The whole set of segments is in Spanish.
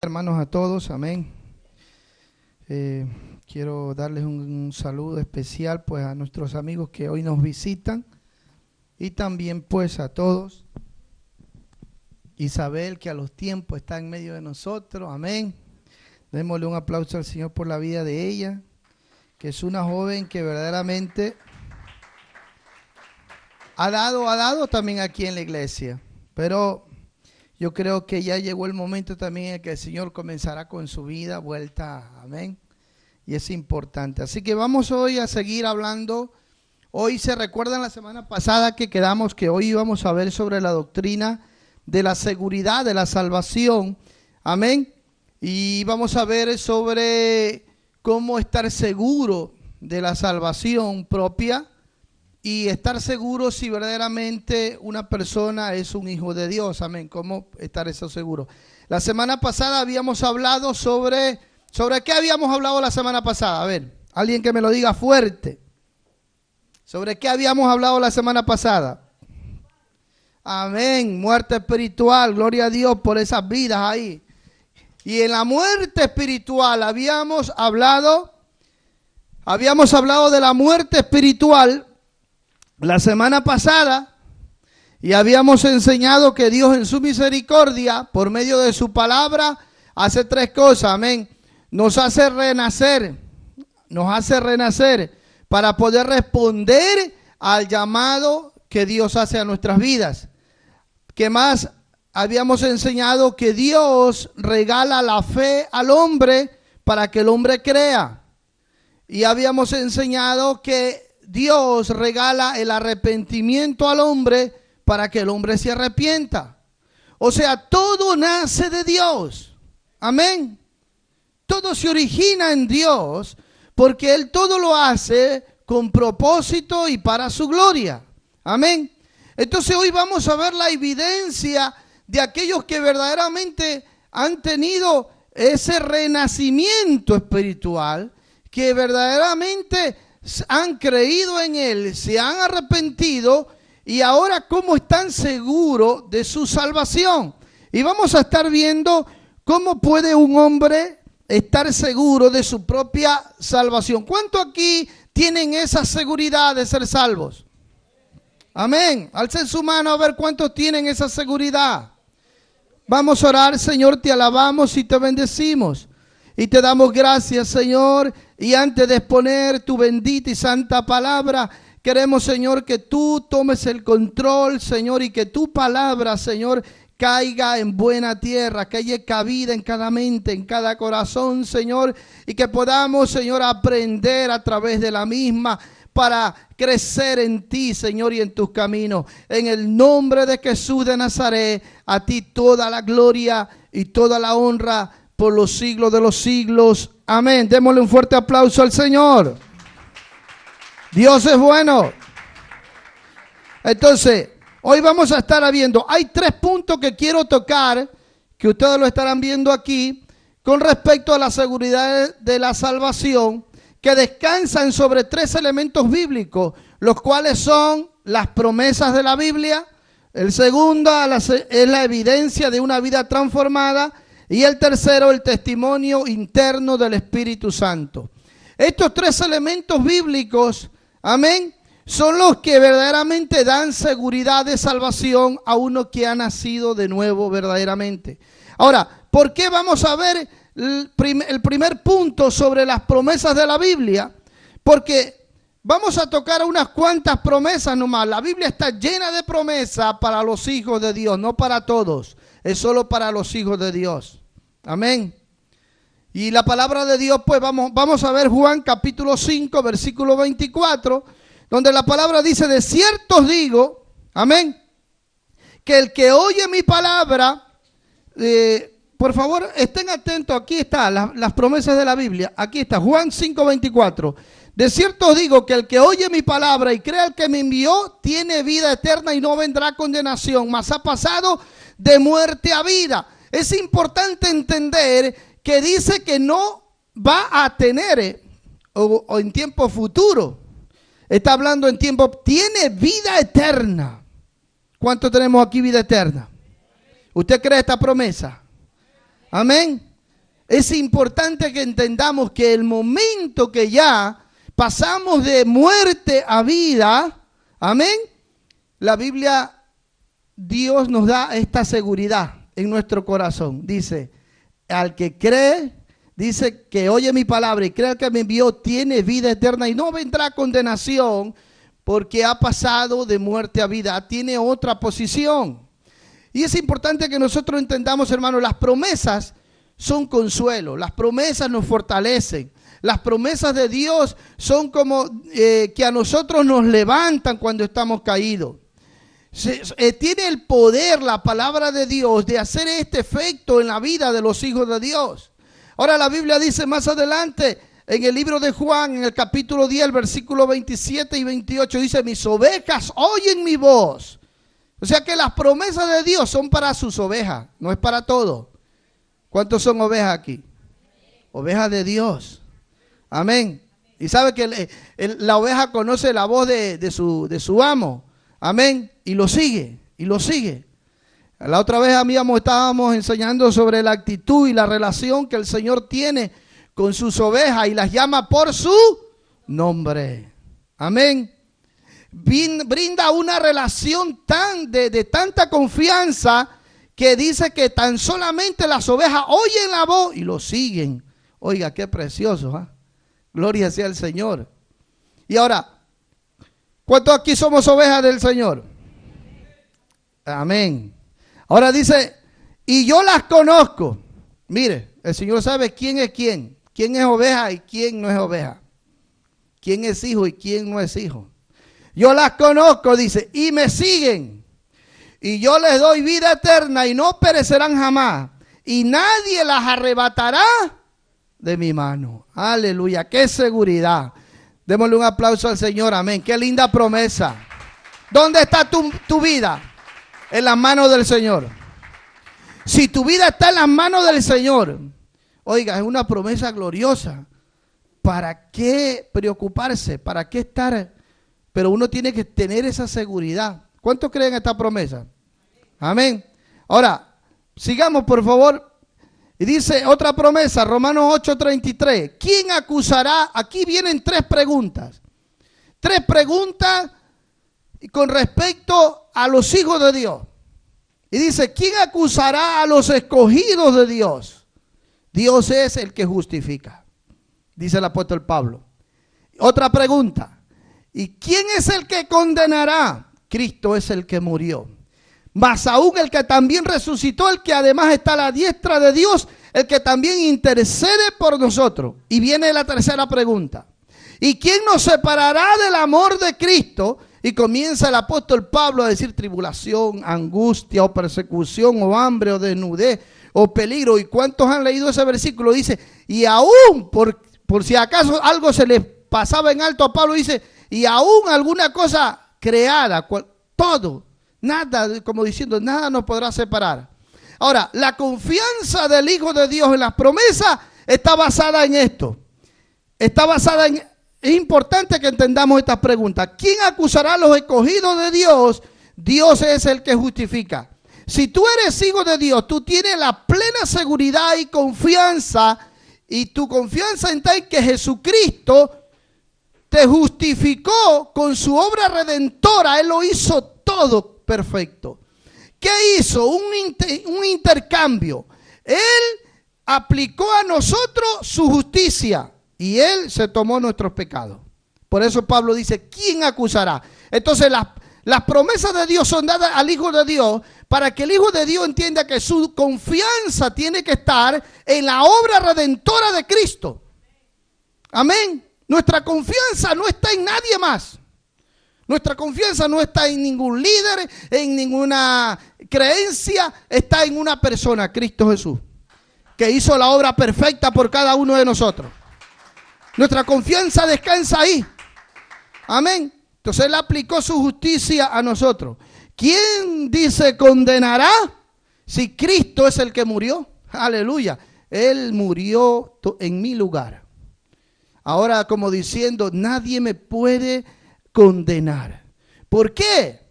Hermanos a todos, amén. Quiero darles un saludo especial pues a nuestros amigos que hoy nos visitan y también pues a todos. Isabel, que a los tiempos está en medio de nosotros, amén. Démosle un aplauso al Señor por la vida de ella, que es una joven que verdaderamente ha dado también aquí en la iglesia, pero yo creo que ya llegó el momento también en que el Señor comenzará con su vida vuelta, amén, y es importante. Así que vamos hoy a seguir hablando. Hoy se recuerdan la semana pasada que quedamos que hoy íbamos a ver sobre la doctrina de la seguridad de la salvación, amén, y vamos a ver sobre cómo estar seguro de la salvación propia y estar seguro si verdaderamente una persona es un hijo de Dios, amén. ¿Cómo estar eso seguro? La semana pasada habíamos hablado ¿sobre qué habíamos hablado la semana pasada? A ver, alguien que me lo diga fuerte. ¿Sobre qué habíamos hablado la semana pasada? Amén, muerte espiritual, gloria a Dios por esas vidas ahí. Y en la muerte espiritual habíamos hablado de la muerte espiritual la semana pasada, y habíamos enseñado que Dios en su misericordia, por medio de su palabra, hace tres cosas, amén. Nos hace renacer para poder responder al llamado que Dios hace a nuestras vidas. ¿Qué más? Habíamos enseñado que Dios regala la fe al hombre para que el hombre crea. Y habíamos enseñado que Dios regala el arrepentimiento al hombre para que el hombre se arrepienta. O sea, todo nace de Dios. Amén. Todo se origina en Dios porque Él todo lo hace con propósito y para su gloria. Amén. Entonces hoy vamos a ver la evidencia de aquellos que verdaderamente han tenido ese renacimiento espiritual, que verdaderamente han creído en Él, se han arrepentido y ahora cómo están seguros de su salvación. Y vamos a estar viendo cómo puede un hombre estar seguro de su propia salvación. ¿Cuánto aquí tienen esa seguridad de ser salvos? Amén. Alcen su mano a ver cuántos tienen esa seguridad. Vamos a orar. Señor, te alabamos y te bendecimos. Y te damos gracias, Señor. Y antes de exponer tu bendita y santa palabra, queremos, Señor, que tú tomes el control, Señor, y que tu palabra, Señor, caiga en buena tierra, que haya cabida en cada mente, en cada corazón, Señor, y que podamos, Señor, aprender a través de la misma para crecer en ti, Señor, y en tus caminos. En el nombre de Jesús de Nazaret, a ti toda la gloria y toda la honra por los siglos de los siglos. Amén. Démosle un fuerte aplauso al Señor. Dios es bueno. Entonces, hoy vamos a estar viendo, hay tres puntos que quiero tocar, que ustedes lo estarán viendo aquí, con respecto a la seguridad de la salvación, que descansan sobre tres elementos bíblicos, los cuales son las promesas de la Biblia. El segundo es la evidencia de una vida transformada. Y el tercero, el testimonio interno del Espíritu Santo. Estos tres elementos bíblicos, amén, son los que verdaderamente dan seguridad de salvación a uno que ha nacido de nuevo verdaderamente. Ahora, ¿por qué vamos a ver el primer punto sobre las promesas de la Biblia? Porque vamos a tocar unas cuantas promesas nomás. La Biblia está llena de promesas para los hijos de Dios, no para todos. Es solo para los hijos de Dios. Amén. Y la palabra de Dios, pues vamos a ver Juan capítulo 5, versículo 24, donde la palabra dice: de cierto os digo, amén, que el que oye mi palabra, por favor estén atentos, aquí están las promesas de la Biblia, aquí está Juan 5, 24. De cierto os digo que el que oye mi palabra y cree al que me envió, tiene vida eterna y no vendrá condenación, mas ha pasado de muerte a vida. Es importante entender que dice que no va a tener o en tiempo futuro. Está hablando en tiempo, tiene vida eterna. ¿Cuánto tenemos aquí vida eterna? ¿Usted cree esta promesa? Amén. Es importante que entendamos que el momento que ya pasamos de muerte a vida, amén, la Biblia, Dios nos da esta seguridad en nuestro corazón. Dice, al que cree, dice que oye mi palabra y cree que me envió, tiene vida eterna y no vendrá condenación porque ha pasado de muerte a vida, tiene otra posición. Y es importante que nosotros entendamos, hermanos, las promesas son consuelo, las promesas nos fortalecen. Las promesas de Dios son como que a nosotros nos levantan cuando estamos caídos. Tiene el poder la palabra de Dios de hacer este efecto en la vida de los hijos de Dios. Ahora la Biblia dice más adelante en el libro de Juan, en el capítulo 10, versículo 27 y 28, dice, mis ovejas oyen mi voz. O sea que las promesas de Dios son para sus ovejas, no es para todos. ¿Cuántos son ovejas aquí? Ovejas de Dios. Amén. Y sabe que la oveja conoce la voz de su amo. Amén. Y lo sigue, y lo sigue. La otra vez estábamos enseñando sobre la actitud y la relación que el Señor tiene con sus ovejas y las llama por su nombre. Amén. Brinda una relación de tanta confianza que dice que tan solamente las ovejas oyen la voz y lo siguen. Oiga, qué precioso, ¿eh? Gloria sea al Señor. Y ahora, ¿cuántos aquí somos ovejas del Señor? Amén. Ahora dice, y yo las conozco. Mire, el Señor sabe quién es quién. Quién es oveja y quién no es oveja. Quién es hijo y quién no es hijo. Yo las conozco, dice, y me siguen. Y yo les doy vida eterna y no perecerán jamás. Y nadie las arrebatará de mi mano. Aleluya, qué seguridad. Démosle un aplauso al Señor, amén. Qué linda promesa. ¿Dónde está tu vida? En las manos del Señor. Si tu vida está en las manos del Señor, oiga, es una promesa gloriosa. ¿Para qué preocuparse? ¿Para qué estar? Pero uno tiene que tener esa seguridad. ¿Cuántos creen esta promesa? Amén. Ahora, sigamos por favor. Y dice otra promesa, Romanos 8:33. ¿Quién acusará? Aquí vienen tres preguntas. Tres preguntas con respecto a los hijos de Dios. Y dice, ¿quién acusará a los escogidos de Dios? Dios es el que justifica, dice el apóstol Pablo. Otra pregunta. ¿Y quién es el que condenará? Cristo es el que murió. Mas aún el que también resucitó, el que además está a la diestra de Dios, el que también intercede por nosotros. Y viene la tercera pregunta. ¿Y quién nos separará del amor de Cristo? Y comienza el apóstol Pablo a decir tribulación, angustia o persecución o hambre o desnudez o peligro. ¿Y cuántos han leído ese versículo? Dice, y aún por si acaso algo se le pasaba en alto a Pablo, dice, y aún alguna cosa creada, todo, nada, como diciendo, nada nos podrá separar. Ahora, la confianza del Hijo de Dios en las promesas está basada en esto. Está basada en, es importante que entendamos estas preguntas. ¿Quién acusará a los escogidos de Dios? Dios es el que justifica. Si tú eres hijo de Dios, tú tienes la plena seguridad y confianza, y tu confianza está en que Jesucristo te justificó con su obra redentora. Él lo hizo todo perfecto. ¿Qué hizo? Un intercambio. Él aplicó a nosotros su justicia y Él se tomó nuestros pecados. Por eso Pablo dice, ¿quién acusará? Entonces las promesas de Dios son dadas al Hijo de Dios para que el Hijo de Dios entienda que su confianza tiene que estar en la obra redentora de Cristo. Amén. Nuestra confianza no está en nadie más. Nuestra confianza no está en ningún líder, en ninguna creencia, está en una persona, Cristo Jesús, que hizo la obra perfecta por cada uno de nosotros. Nuestra confianza descansa ahí. Amén. Entonces Él aplicó su justicia a nosotros. ¿Quién dice condenará? Si Cristo es el que murió. Aleluya. Él murió en mi lugar. Ahora, como diciendo, nadie me puede condenar. ¿Por qué?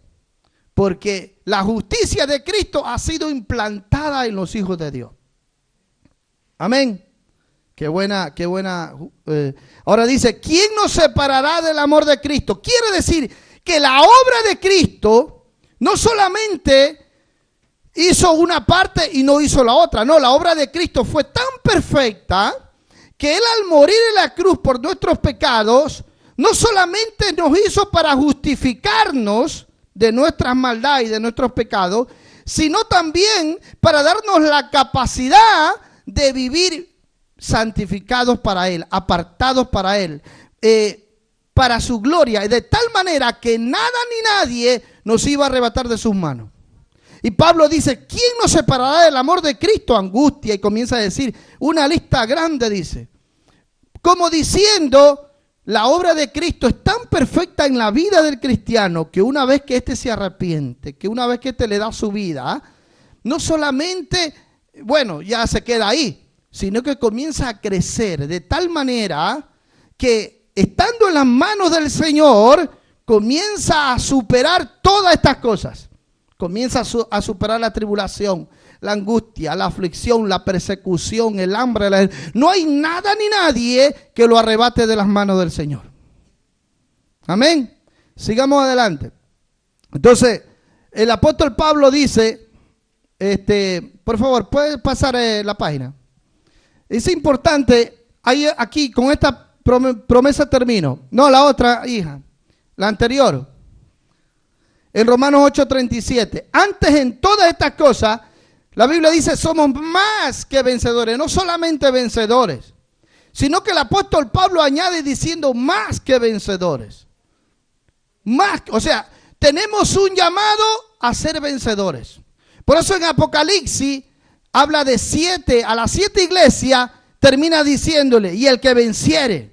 Porque la justicia de Cristo ha sido implantada en los hijos de Dios. Amén. Qué buena. Ahora dice, ¿quién nos separará del amor de Cristo? Quiere decir que la obra de Cristo no solamente hizo una parte y no hizo la otra. No, la obra de Cristo fue tan perfecta que Él, al morir en la cruz por nuestros pecados, no solamente nos hizo para justificarnos de nuestras maldades y de nuestros pecados, sino también para darnos la capacidad de vivir santificados para Él, apartados para Él, para su gloria, de tal manera que nada ni nadie nos iba a arrebatar de sus manos. Y Pablo dice, ¿quién nos separará del amor de Cristo? Angustia, y comienza a decir una lista grande, dice, como diciendo, la obra de Cristo es tan perfecta en la vida del cristiano que una vez que éste se arrepiente, que una vez que éste le da su vida, no solamente, bueno, ya se queda ahí, sino que comienza a crecer de tal manera que estando en las manos del Señor, comienza a superar todas estas cosas. Comienza a superar la tribulación, la angustia, la aflicción, la persecución, el hambre. No hay nada ni nadie que lo arrebate de las manos del Señor. Amén. Sigamos adelante. Entonces, el apóstol Pablo dice, por favor, ¿puedes pasar la página? Es importante, aquí con esta promesa termino. No, la otra, hija, la anterior. En Romanos 8:37, antes en todas estas cosas, la Biblia dice, somos más que vencedores, no solamente vencedores, sino que el apóstol Pablo añade diciendo más que vencedores. Más, o sea, tenemos un llamado a ser vencedores. Por eso en Apocalipsis habla de 7, a las 7 iglesias termina diciéndole, y el que venciere,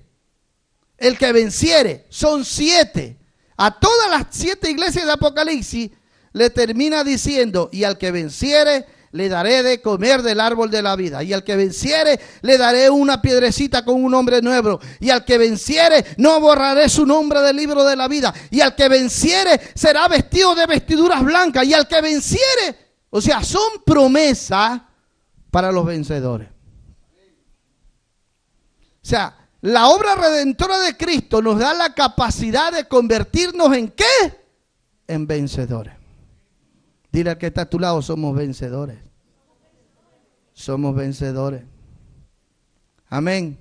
son 7. A todas las 7 iglesias de Apocalipsis le termina diciendo, y al que venciere le daré de comer del árbol de la vida, y al que venciere le daré una piedrecita con un nombre nuevo, y al que venciere no borraré su nombre del libro de la vida, y al que venciere será vestido de vestiduras blancas, y al que venciere, o sea, son promesas para los vencedores. O sea, la obra redentora de Cristo nos da la capacidad de convertirnos ¿en qué? En vencedores. Dile al que está a tu lado, somos vencedores. Somos vencedores. Amén.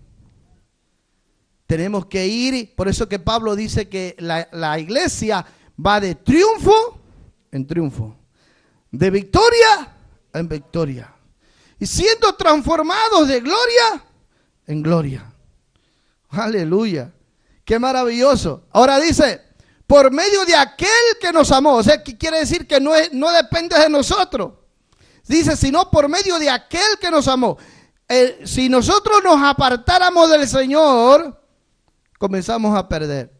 Tenemos que ir, por eso que Pablo dice que la iglesia va de triunfo en triunfo, de victoria en victoria, y siendo transformados de gloria en gloria. Aleluya, qué maravilloso. Ahora dice, por medio de aquel que nos amó, o sea, que quiere decir que no depende de nosotros. Dice, sino por medio de aquel que nos amó. Si nosotros nos apartáramos del Señor, comenzamos a perder.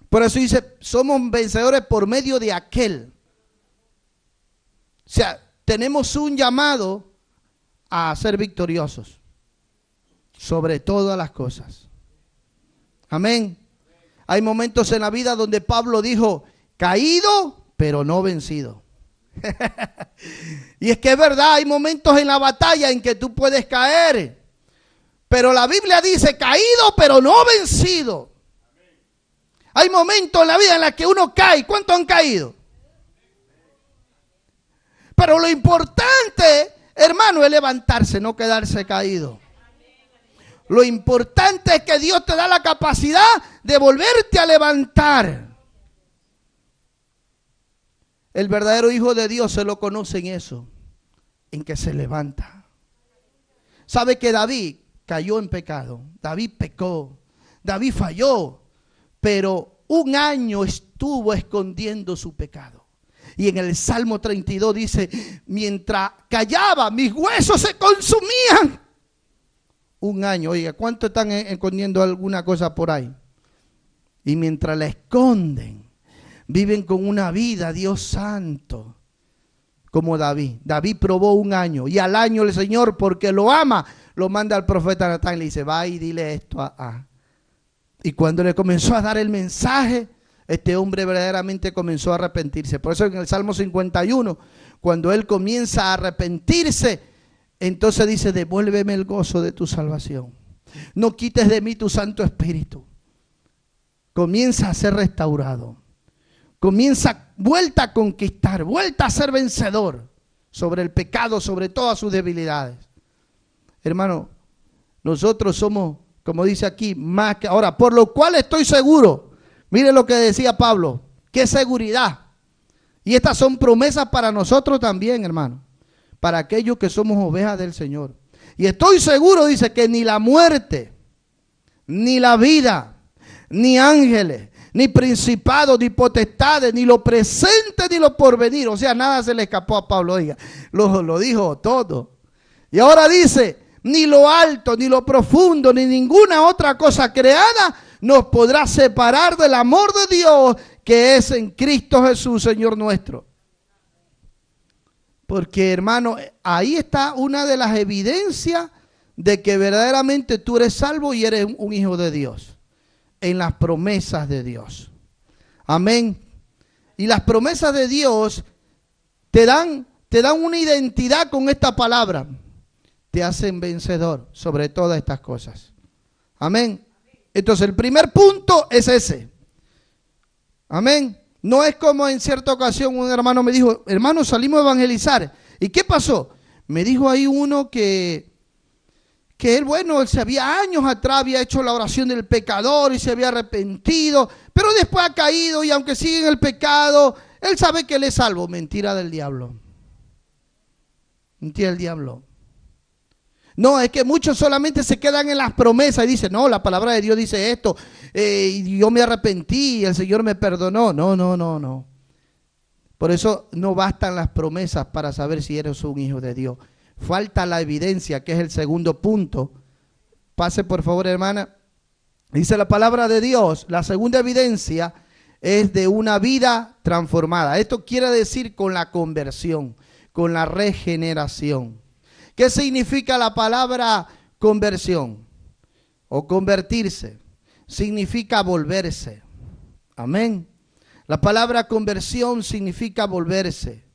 Por eso dice, somos vencedores por medio de aquel. O sea, tenemos un llamado a ser victoriosos sobre todas las cosas. Amén. Hay momentos en la vida donde Pablo dijo, caído, pero no vencido. Y es que es verdad, hay momentos en la batalla en que tú puedes caer, pero la Biblia dice, caído, pero no vencido. Hay momentos en la vida en los que uno cae. ¿Cuántos han caído? Pero lo importante, hermano, es levantarse, no quedarse caído. Lo importante es que Dios te da la capacidad de volverte a levantar. El verdadero Hijo de Dios se lo conoce en eso, en que se levanta. Sabe que David cayó en pecado, David pecó, David falló, pero un año estuvo escondiendo su pecado. Y en el Salmo 32 dice, mientras callaba, mis huesos se consumían. Un año, oiga, ¿cuánto están escondiendo alguna cosa por ahí? Y mientras la esconden, viven con una vida, Dios santo, como David. David probó un año, y al año el Señor, porque lo ama, lo manda al profeta Natán y le dice, va y dile esto a. Y cuando le comenzó a dar el mensaje, este hombre verdaderamente comenzó a arrepentirse. Por eso en el Salmo 51, cuando él comienza a arrepentirse, entonces dice, devuélveme el gozo de tu salvación. No quites de mí tu Santo Espíritu. Comienza a ser restaurado. Comienza, vuelta a conquistar, vuelta a ser vencedor sobre el pecado, sobre todas sus debilidades. Hermano, nosotros somos, como dice aquí, más que ahora, por lo cual estoy seguro. Mire lo que decía Pablo, qué seguridad. Y estas son promesas para nosotros también, hermano, para aquellos que somos ovejas del Señor. Y estoy seguro, dice, que ni la muerte, ni la vida, ni ángeles, ni principados, ni potestades, ni lo presente, ni lo porvenir. O sea, nada se le escapó a Pablo, oiga, lo dijo todo. Y ahora dice, ni lo alto, ni lo profundo, ni ninguna otra cosa creada nos podrá separar del amor de Dios que es en Cristo Jesús, Señor nuestro. Porque, hermano, ahí está una de las evidencias de que verdaderamente tú eres salvo y eres un hijo de Dios. En las promesas de Dios. Amén. Y las promesas de Dios te dan una identidad con esta palabra. Te hacen vencedor sobre todas estas cosas. Amén. Entonces el primer punto es ese. Amén. No es como en cierta ocasión un hermano me dijo, hermano, salimos a evangelizar. ¿Y qué pasó? Me dijo ahí uno que él, bueno, él se había años atrás, había hecho la oración del pecador y se había arrepentido, pero después ha caído y aunque sigue en el pecado, él sabe que él es salvo. Mentira del diablo. Mentira del diablo. No, es que muchos solamente se quedan en las promesas y dicen, no, la palabra de Dios dice esto, y yo me arrepentí y el Señor me perdonó. No. Por eso no bastan las promesas para saber si eres un hijo de Dios. Falta la evidencia, que es el segundo punto. Pase por favor, hermana. Dice la palabra de Dios, la segunda evidencia es de una vida transformada. Esto quiere decir con la conversión, con la regeneración. ¿Qué significa la palabra conversión o convertirse? Significa volverse. Amén. La palabra conversión significa volverse.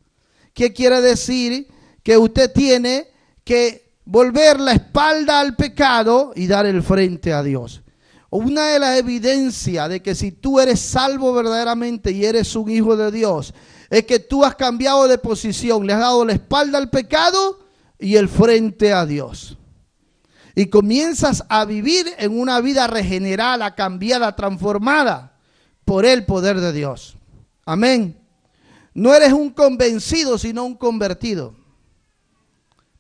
¿Qué quiere decir? Que usted tiene que volver la espalda al pecado y dar el frente a Dios. Una de las evidencias de que si tú eres salvo verdaderamente y eres un hijo de Dios, es que tú has cambiado de posición, le has dado la espalda al pecado y el frente a Dios. Y comienzas a vivir en una vida regenerada, cambiada, transformada por el poder de Dios. Amén. No eres un convencido, sino un convertido.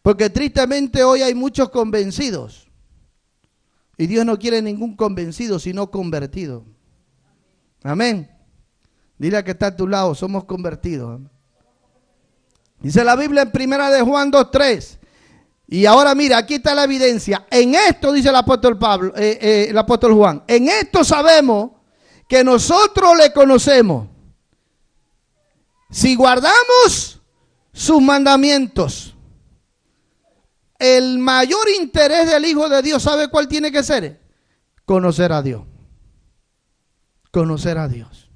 Porque tristemente hoy hay muchos convencidos. Y Dios no quiere ningún convencido, sino convertido. Amén. Dile a que está a tu lado, somos convertidos. Dice la Biblia en 1 de Juan 2:3. Y ahora mira, aquí está la evidencia. En esto, dice el apóstol Pablo, el apóstol Juan, en esto sabemos que nosotros le conocemos, si guardamos sus mandamientos. El mayor interés del Hijo de Dios, ¿sabe cuál tiene que ser? Conocer a Dios. Conocer a Dios.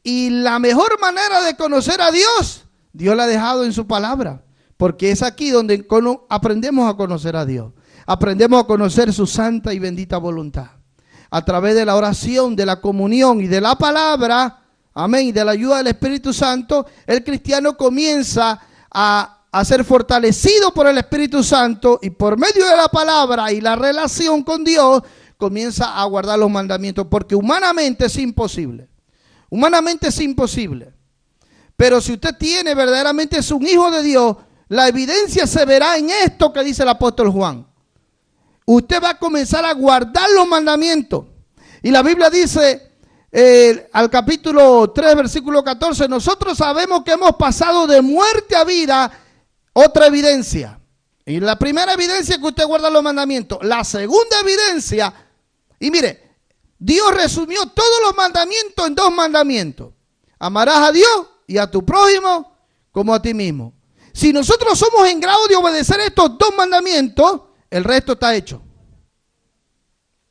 Y la mejor manera de conocer a Dios, Dios la ha dejado en su palabra. Porque es aquí donde aprendemos a conocer a Dios. Aprendemos a conocer su santa y bendita voluntad. A través de la oración, de la comunión y de la palabra, amén, y de la ayuda del Espíritu Santo, el cristiano comienza a ser fortalecido por el Espíritu Santo y por medio de la palabra y la relación con Dios, comienza a guardar los mandamientos. Porque humanamente es imposible. Humanamente es imposible. Pero si usted tiene verdaderamente es un hijo de Dios, la evidencia se verá en esto que dice el apóstol Juan. Usted va a comenzar a guardar los mandamientos. Y la Biblia dice, al capítulo 3, versículo 14, nosotros sabemos que hemos pasado de muerte a vida. Otra evidencia. Y la primera evidencia es que usted guarda los mandamientos. La segunda evidencia, y mire, Dios resumió todos los mandamientos en 2 mandamientos. Amarás a Dios y a tu prójimo como a ti mismo. Si nosotros somos en grado de obedecer estos 2 mandamientos, el resto está hecho.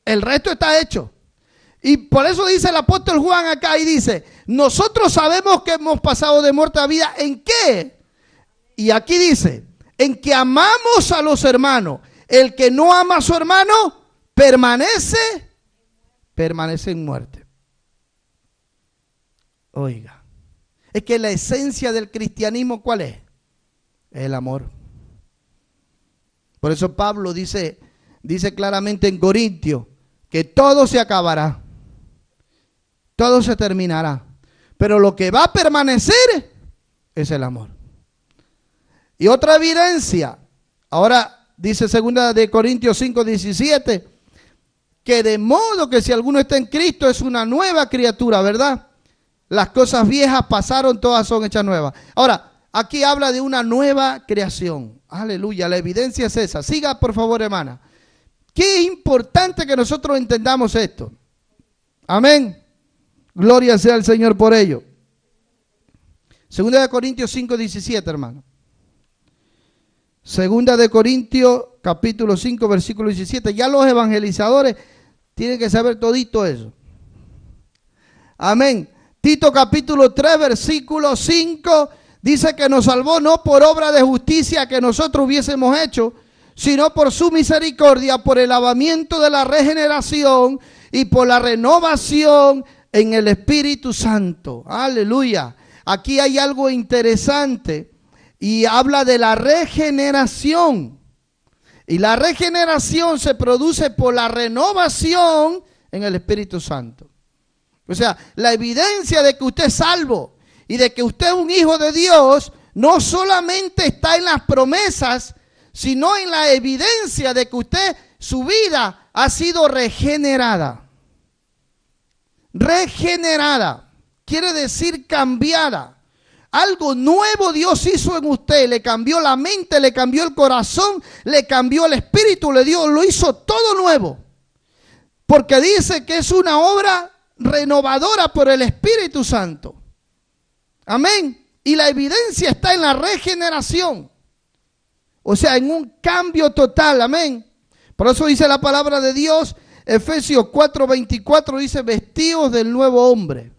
El resto está hecho. Y por eso dice el apóstol Juan acá y dice, nosotros sabemos que hemos pasado de muerte a vida. ¿En qué? Y aquí dice, en que amamos a los hermanos. El que no ama a su hermano permanece en muerte. Oiga, es que la esencia del cristianismo, ¿cuál es? El amor. Por eso Pablo dice claramente en Corintios que todo se acabará, todo se terminará, pero lo que va a permanecer es el amor. Y otra evidencia, ahora dice 2 de Corintios 5:17, que de modo que si alguno está en Cristo es una nueva criatura, ¿verdad? Las cosas viejas pasaron, todas son hechas nuevas. Ahora, aquí habla de una nueva creación. Aleluya, la evidencia es esa. Siga, por favor, hermana. Qué importante que nosotros entendamos esto. Amén. Gloria sea al Señor por ello. 2 de Corintios 5:17, hermano. 2 de Corintios, capítulo 5, versículo 17. Ya los evangelizadores tienen que saber todito eso. Amén. Tito capítulo 3, versículo 5, dice que nos salvó no por obra de justicia que nosotros hubiésemos hecho, sino por su misericordia, por el lavamiento de la regeneración y por la renovación en el Espíritu Santo. Aleluya. Aquí hay algo interesante y habla de la regeneración. Y la regeneración se produce por la renovación en el Espíritu Santo. O sea, la evidencia de que usted es salvo y de que usted es un hijo de Dios no solamente está en las promesas, sino en la evidencia de que usted, su vida ha sido regenerada. Regenerada quiere decir cambiada. Algo nuevo Dios hizo en usted, le cambió la mente, le cambió el corazón, le cambió el espíritu, lo hizo todo nuevo. Porque dice que es una obra renovadora por el Espíritu Santo. Amén. Y la evidencia está en la regeneración. O sea, en un cambio total. Amén. Por eso dice la palabra de Dios, Efesios 4:24 dice, vestidos del nuevo hombre.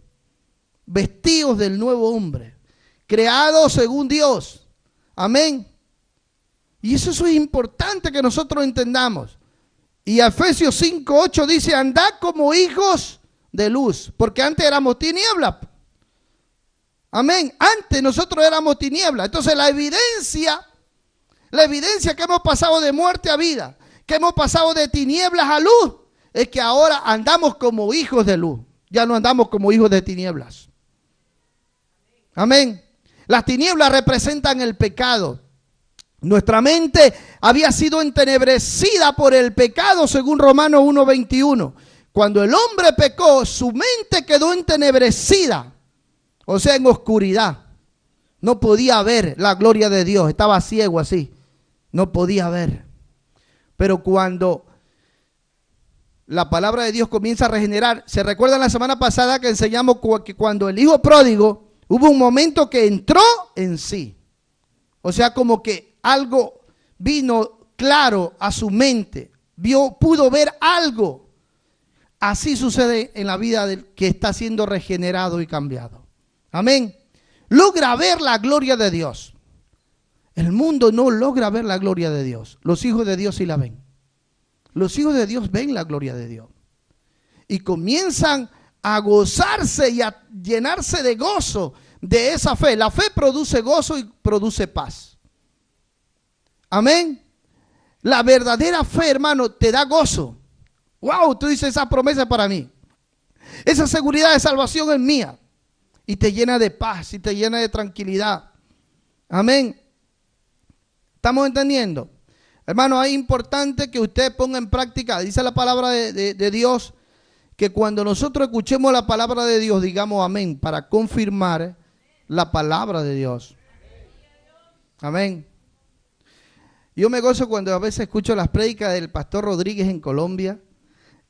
Vestidos del nuevo hombre. Creados según Dios. Amén. Y eso es importante que nosotros entendamos. Y Efesios 5:8 dice, andad como hijos de luz, porque antes éramos tinieblas. Amén. Antes nosotros éramos tinieblas. Entonces la evidencia que hemos pasado de muerte a vida, que hemos pasado de tinieblas a luz, es que ahora andamos como hijos de luz. Ya no andamos como hijos de tinieblas. Amén. Las tinieblas representan el pecado. Nuestra mente había sido entenebrecida por el pecado, según Romanos 1:21. Cuando el hombre pecó, su mente quedó entenebrecida, o sea, en oscuridad. No podía ver la gloria de Dios, estaba ciego así, no podía ver. Pero cuando la palabra de Dios comienza a regenerar, ¿se recuerdan la semana pasada que enseñamos que cuando el hijo pródigo hubo un momento que entró en sí? O sea, como que algo vino claro a su mente, pudo ver algo. Así sucede en la vida del que está siendo regenerado y cambiado. Amén. Logra ver la gloria de Dios. El mundo no logra ver la gloria de Dios. Los hijos de Dios sí la ven. Los hijos de Dios ven la gloria de Dios. Y comienzan a gozarse y a llenarse de gozo de esa fe. La fe produce gozo y produce paz. Amén. La verdadera fe, hermano, te da gozo. Wow, tú dices, esa promesa es para mí. Esa seguridad de salvación es mía. Y te llena de paz y te llena de tranquilidad. Amén. ¿Estamos entendiendo? Hermano, es importante que usted ponga en práctica, dice la palabra de Dios, que cuando nosotros escuchemos la palabra de Dios, digamos amén, para confirmar la palabra de Dios. Amén. Yo me gozo cuando a veces escucho las prédicas del pastor Rodríguez en Colombia.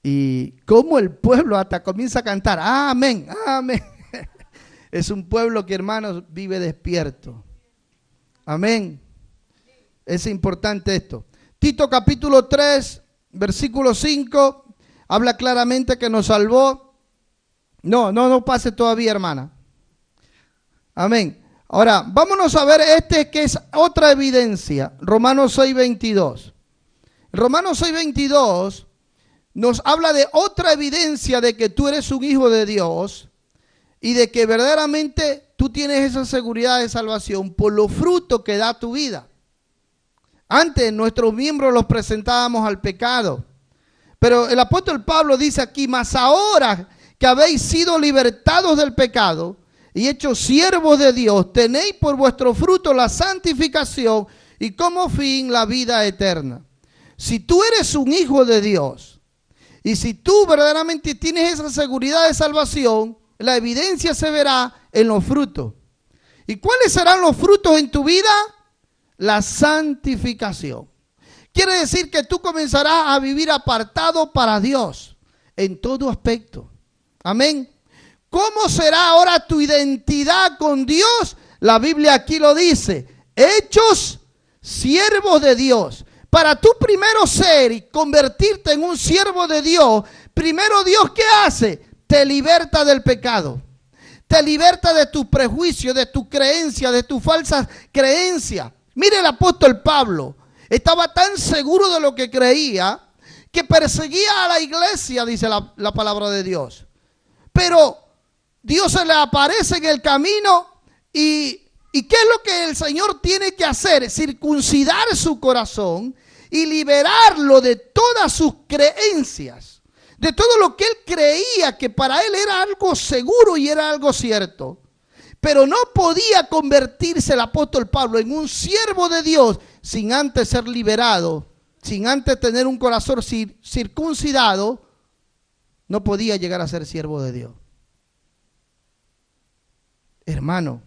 Y cómo el pueblo hasta comienza a cantar, amén, amén. Es un pueblo que, hermanos, vive despierto. Amén. Es importante esto. Tito capítulo 3, versículo 5, habla claramente que nos salvó. No pase todavía, hermana. Amén. Ahora, vámonos a ver que es otra evidencia. Romanos 6:22. Romanos 6:22 nos habla de otra evidencia de que tú eres un hijo de Dios y de que verdaderamente tú tienes esa seguridad de salvación por los frutos que da tu vida. Antes nuestros miembros los presentábamos al pecado, pero el apóstol Pablo dice aquí: mas ahora que habéis sido libertados del pecado y hechos siervos de Dios, tenéis por vuestro fruto la santificación y como fin la vida eterna. Si tú eres un hijo de Dios y si tú verdaderamente tienes esa seguridad de salvación, la evidencia se verá en los frutos. ¿Y cuáles serán los frutos en tu vida? La santificación. Quiere decir que tú comenzarás a vivir apartado para Dios en todo aspecto. Amén. ¿Cómo será ahora tu identidad con Dios? La Biblia aquí lo dice: hechos siervos de Dios. Para tú primero ser y convertirte en un siervo de Dios, primero Dios, ¿qué hace? Te liberta del pecado. Te liberta de tus prejuicios, de tu creencia, de tus falsas creencias. Mire, el apóstol Pablo estaba tan seguro de lo que creía que perseguía a la iglesia, dice la palabra de Dios. Pero Dios se le aparece en el camino y ¿qué es lo que el Señor tiene que hacer? Circuncidar su corazón y liberarlo de todas sus creencias, de todo lo que él creía que para él era algo seguro y era algo cierto. Pero no podía convertirse el apóstol Pablo en un siervo de Dios sin antes ser liberado, sin antes tener un corazón circuncidado. No podía llegar a ser siervo de Dios. Hermano,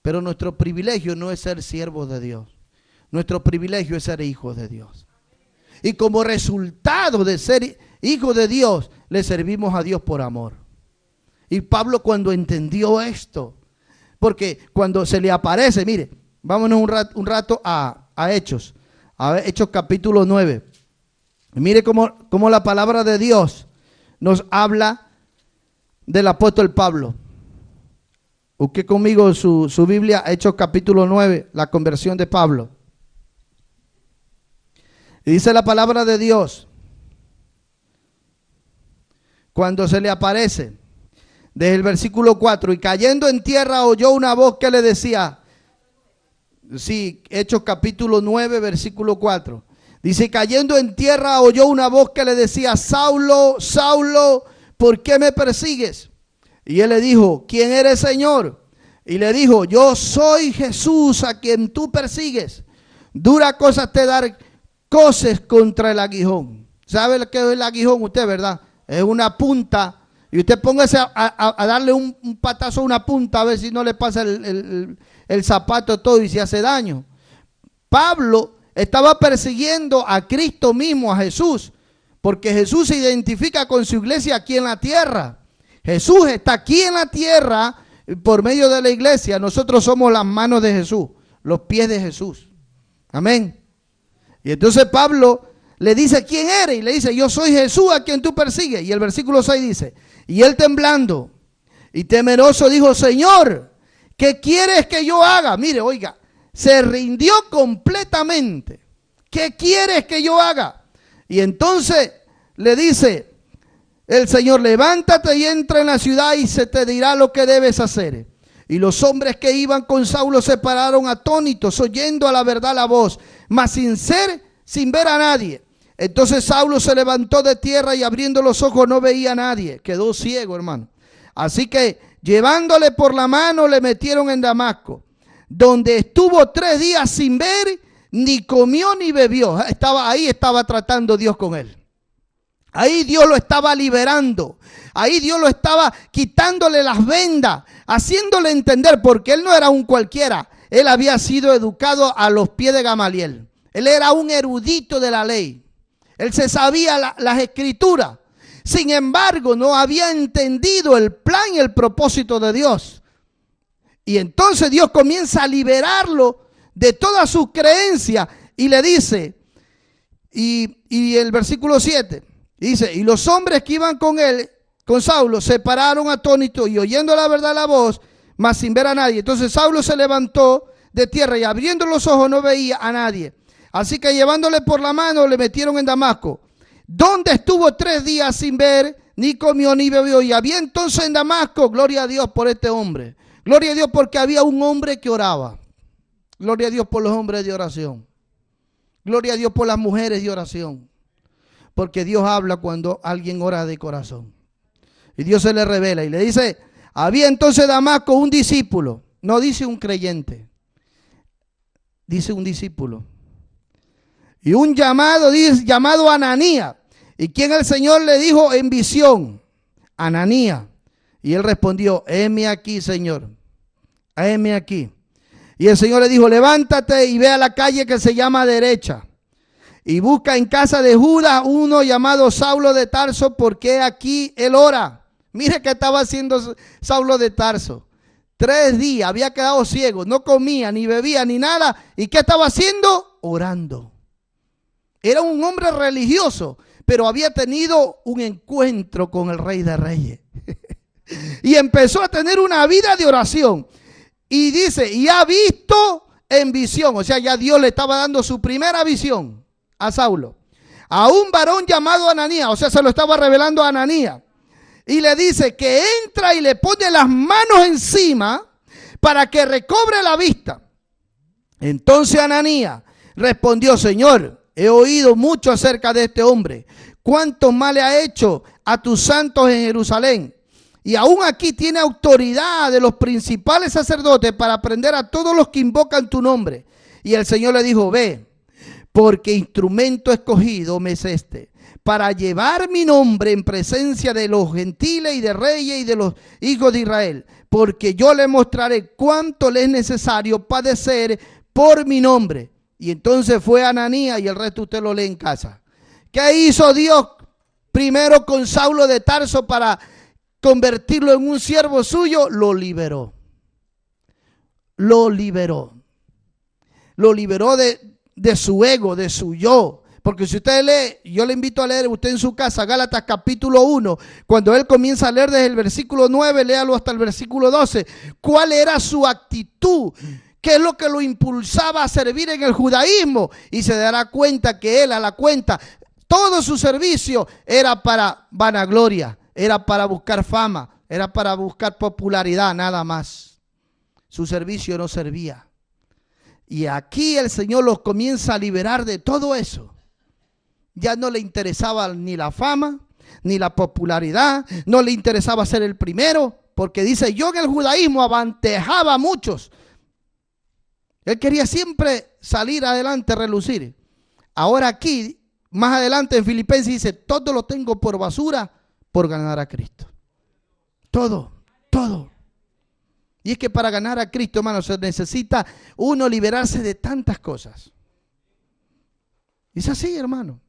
pero nuestro privilegio no es ser siervos de Dios. Nuestro privilegio es ser hijos de Dios. Y como resultado de ser hijos de Dios, le servimos a Dios por amor. Y Pablo, cuando entendió esto, porque cuando se le aparece, mire, vámonos un rato a Hechos. A ver, Hechos capítulo 9. Mire cómo la palabra de Dios nos habla del apóstol Pablo. Busque conmigo su Biblia, Hechos capítulo 9, la conversión de Pablo. Y dice la palabra de Dios, cuando se le aparece, desde el versículo 4, y cayendo en tierra oyó una voz que le decía, sí, Hechos capítulo 9, versículo 4. Dice: cayendo en tierra oyó una voz que le decía: Saulo, Saulo, ¿por qué me persigues? Y él le dijo: ¿quién eres, Señor? Y le dijo: yo soy Jesús a quien tú persigues. Dura cosa te dar coces contra el aguijón. ¿Sabe qué es el aguijón usted, verdad? Es una punta. Y usted póngase a darle un patazo a una punta a ver si no le pasa el zapato todo y se hace daño. Pablo estaba persiguiendo a Cristo mismo, a Jesús, porque Jesús se identifica con su iglesia aquí en la tierra. Jesús está aquí en la tierra por medio de la iglesia. Nosotros somos las manos de Jesús, los pies de Jesús. Amén. Y entonces Pablo le dice: ¿quién eres? Y le dice: yo soy Jesús a quien tú persigues. Y el versículo 6 dice: y él temblando y temeroso dijo: Señor, ¿qué quieres que yo haga? Mire, oiga, se rindió completamente. ¿Qué quieres que yo haga? Y entonces le dice el Señor: levántate y entra en la ciudad y se te dirá lo que debes hacer. Y los hombres que iban con Saulo se pararon atónitos, oyendo a la verdad la voz, mas sin ver a nadie. Entonces Saulo se levantó de tierra y abriendo los ojos no veía a nadie. Quedó ciego, hermano. Así que llevándole por la mano le metieron en Damasco, donde estuvo 3 días sin ver, ni comió ni bebió. Ahí estaba tratando Dios con él. Ahí Dios lo estaba liberando. Ahí Dios lo estaba quitándole las vendas, haciéndole entender, porque él no era un cualquiera. Él había sido educado a los pies de Gamaliel. Él era un erudito de la ley. Él se sabía las escrituras. Sin embargo, no había entendido el plan y el propósito de Dios. Y entonces Dios comienza a liberarlo de todas sus creencias y le dice, y el versículo 7, dice: y los hombres que iban con él, con Saulo, se pararon atónitos y oyendo la verdad la voz, mas sin ver a nadie. Entonces Saulo se levantó de tierra y abriendo los ojos no veía a nadie. Así que llevándole por la mano le metieron en Damasco, donde estuvo 3 días sin ver, ni comió ni bebió. Y había entonces en Damasco, gloria a Dios por este hombre, gloria a Dios porque había un hombre que oraba. Gloria a Dios por los hombres de oración. Gloria a Dios por las mujeres de oración. Porque Dios habla cuando alguien ora de corazón. Y Dios se le revela y le dice, había entonces en Damasco un discípulo. No dice un creyente, dice un discípulo. Y un llamado Ananías. Y quien el Señor le dijo en visión, Ananías. Y él respondió, heme aquí, Señor, heme aquí. Y el Señor le dijo, levántate y ve a la calle que se llama Derecha. Y busca en casa de Judas uno llamado Saulo de Tarso, porque aquí él ora. Mire qué estaba haciendo Saulo de Tarso. 3 días, había quedado ciego, no comía, ni bebía, ni nada. ¿Y qué estaba haciendo? Orando. Era un hombre religioso, pero había tenido un encuentro con el Rey de Reyes. Y empezó a tener una vida de oración. Y dice, y ha visto en visión, o sea, ya Dios le estaba dando su primera visión a Saulo, a un varón llamado Ananías, o sea, se lo estaba revelando a Ananías. Y le dice que entra y le pone las manos encima para que recobre la vista. Entonces Ananías respondió, Señor, he oído mucho acerca de este hombre, cuánto mal le ha hecho a tus santos en Jerusalén. Y aún aquí tiene autoridad de los principales sacerdotes para prender a todos los que invocan tu nombre. Y el Señor le dijo, ve, porque instrumento escogido me es este, para llevar mi nombre en presencia de los gentiles y de reyes y de los hijos de Israel. Porque yo le mostraré cuánto le es necesario padecer por mi nombre. Y entonces fue Ananías, y el resto usted lo lee en casa. ¿Qué hizo Dios primero con Saulo de Tarso para convertirlo en un siervo suyo? Lo liberó. Lo liberó. Lo liberó de su ego, de su yo. Porque si usted lee, yo le invito a leer usted en su casa, Gálatas capítulo 1, cuando él comienza a leer desde el versículo 9, léalo hasta el versículo 12. ¿Cuál era su actitud? ¿Qué es lo que lo impulsaba a servir en el judaísmo? Y se dará cuenta que él a la cuenta, todo su servicio era para vanagloria. Era para buscar fama, era para buscar popularidad, nada más. Su servicio no servía. Y aquí el Señor los comienza a liberar de todo eso. Ya no le interesaba ni la fama, ni la popularidad, no le interesaba ser el primero, porque dice, yo en el judaísmo avantejaba a muchos. Él quería siempre salir adelante, relucir. Ahora aquí, más adelante en Filipenses dice, todo lo tengo por basura por ganar a Cristo. Todo, todo. Y es que para ganar a Cristo, hermano, se necesita uno liberarse de tantas cosas. Es así, hermano.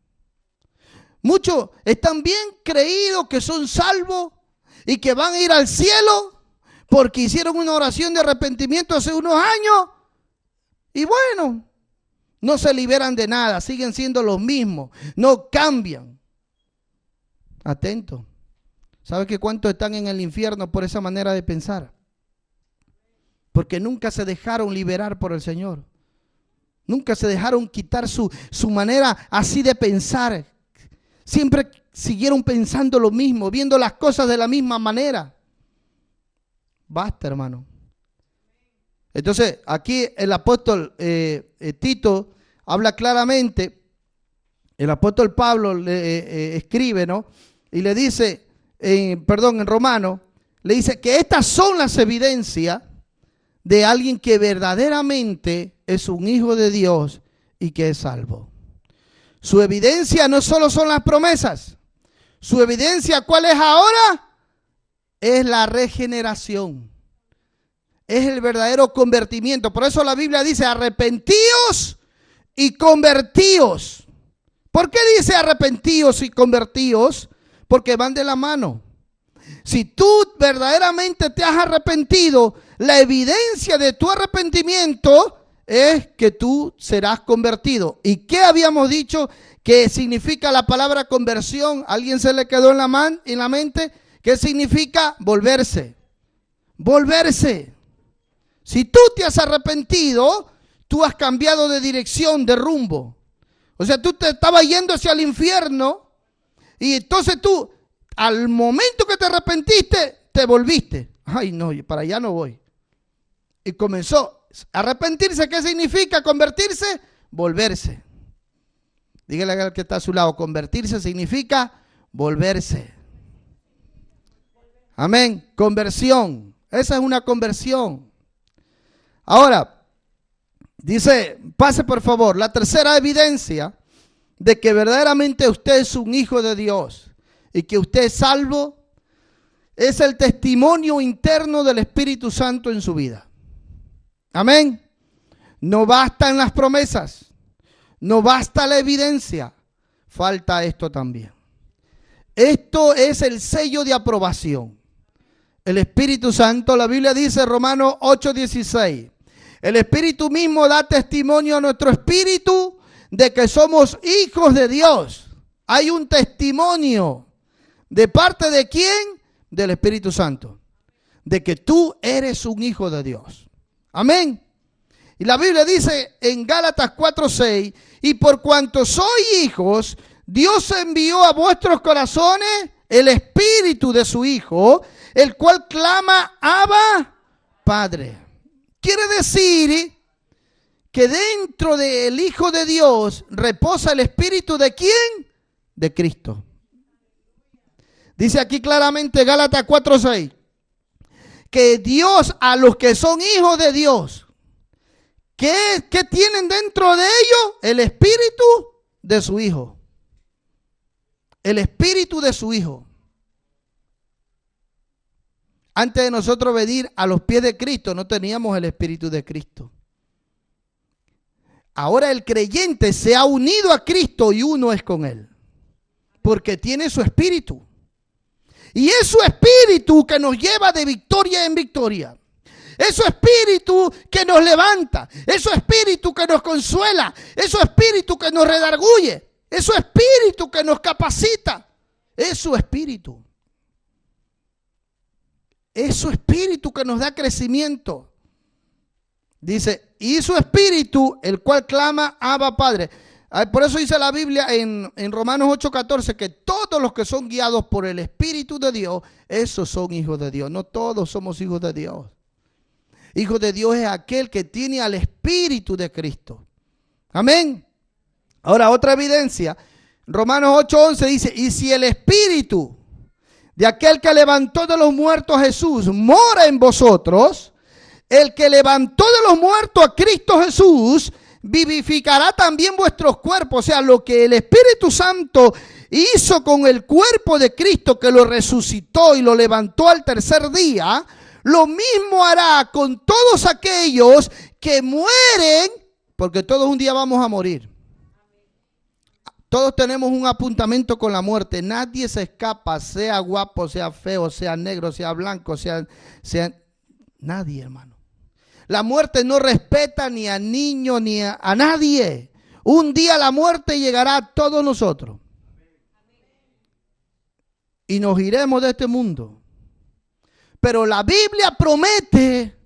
Muchos están bien creídos que son salvos y que van a ir al cielo porque hicieron una oración de arrepentimiento hace unos años. Y bueno, no se liberan de nada, siguen siendo los mismos, no cambian. Atento. ¿Sabe que cuántos están en el infierno por esa manera de pensar? Porque nunca se dejaron liberar por el Señor. Nunca se dejaron quitar su manera así de pensar. Siempre siguieron pensando lo mismo, viendo las cosas de la misma manera. Basta, hermano. Entonces, aquí el apóstol Tito habla claramente. El apóstol Pablo le escribe, ¿no? Y le dice, en Romano, le dice que estas son las evidencias de alguien que verdaderamente es un hijo de Dios y que es salvo. Su evidencia no solo son las promesas. Su evidencia, ¿cuál es ahora? Es la regeneración. Es el verdadero convertimiento. Por eso la Biblia dice, arrepentíos y convertíos. ¿Por qué dice arrepentíos y convertíos? Porque van de la mano. Si tú verdaderamente te has arrepentido, la evidencia de tu arrepentimiento es que tú serás convertido. ¿Y qué habíamos dicho que significa la palabra conversión? ¿A alguien se le quedó en la mente? ¿Qué significa? Volverse. Volverse. Si tú te has arrepentido, tú has cambiado de dirección, de rumbo. O sea, tú te estabas yendo hacia el infierno y entonces tú, al momento que te arrepentiste, te volviste. Ay, no, para allá no voy. Y comenzó. Arrepentirse, ¿qué significa? Convertirse, volverse. Dígale al que está a su lado, convertirse significa volverse. Amén. Conversión. Esa es una conversión. Ahora, dice, pase por favor, la tercera evidencia de que verdaderamente usted es un hijo de Dios y que usted es salvo, es el testimonio interno del Espíritu Santo en su vida. Amén. No bastan las promesas, no basta la evidencia, falta esto también. Esto es el sello de aprobación. El Espíritu Santo, la Biblia dice, Romanos 8:16, el Espíritu mismo da testimonio a nuestro espíritu de que somos hijos de Dios. Hay un testimonio. ¿De parte de quién? Del Espíritu Santo. De que tú eres un hijo de Dios. Amén. Y la Biblia dice en Gálatas 4:6, y por cuanto sois hijos, Dios envió a vuestros corazones el Espíritu de su Hijo, el cual clama, Abba, Padre. Quiere decir que dentro del Hijo de Dios reposa el Espíritu ¿de quién? De Cristo. Dice aquí claramente Gálatas 4:6, que Dios a los que son hijos de Dios, ¿qué tienen dentro de ellos? El Espíritu de su Hijo. El Espíritu de su Hijo. Antes de nosotros venir a los pies de Cristo, no teníamos el Espíritu de Cristo. Ahora el creyente se ha unido a Cristo y uno es con Él. Porque tiene su Espíritu. Y es su Espíritu que nos lleva de victoria en victoria. Es su Espíritu que nos levanta. Es su Espíritu que nos consuela. Es su Espíritu que nos redarguye. Es su Espíritu que nos capacita. Es su Espíritu. Es su Espíritu que nos da crecimiento. Dice, y su Espíritu, el cual clama, Abba, Padre. Por eso dice la Biblia en Romanos 8:14, que todos los que son guiados por el Espíritu de Dios, esos son hijos de Dios. No todos somos hijos de Dios. Hijo de Dios es aquel que tiene al Espíritu de Cristo. Amén. Ahora, otra evidencia. Romanos 8:11 dice, y si el Espíritu de aquel que levantó de los muertos a Jesús mora en vosotros, el que levantó de los muertos a Cristo Jesús vivificará también vuestros cuerpos. O sea, lo que el Espíritu Santo hizo con el cuerpo de Cristo, que lo resucitó y lo levantó al tercer día, lo mismo hará con todos aquellos que mueren, porque todos un día vamos a morir. Todos tenemos un apuntamiento con la muerte. Nadie se escapa, sea guapo, sea feo, sea negro, sea blanco, sea nadie, hermano. La muerte no respeta ni a niño ni a nadie. Un día la muerte llegará a todos nosotros. Y nos iremos de este mundo. Pero la Biblia promete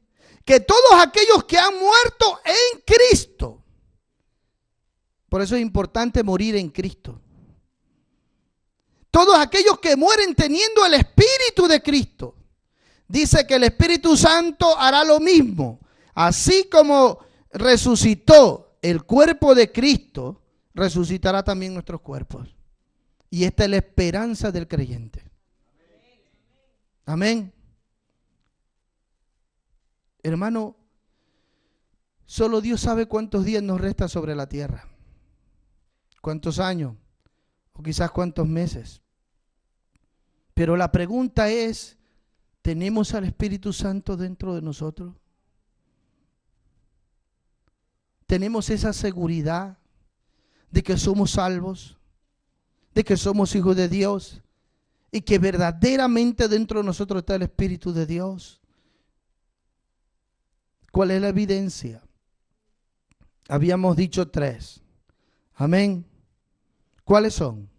que todos aquellos que han muerto en Cristo. Por eso es importante morir en Cristo. Todos aquellos que mueren teniendo el Espíritu de Cristo. Dice que el Espíritu Santo hará lo mismo. Así como resucitó el cuerpo de Cristo, resucitará también nuestros cuerpos. Y esta es la esperanza del creyente. Amén. Hermano, solo Dios sabe cuántos días nos resta sobre la tierra. Cuántos años, o quizás cuántos meses. Pero la pregunta es, ¿tenemos al Espíritu Santo dentro de nosotros? ¿Tenemos esa seguridad de que somos salvos? ¿De que somos hijos de Dios? ¿Y que verdaderamente dentro de nosotros está el Espíritu de Dios? ¿Cuál es la evidencia? Habíamos dicho 3. Amén. ¿Cuáles son?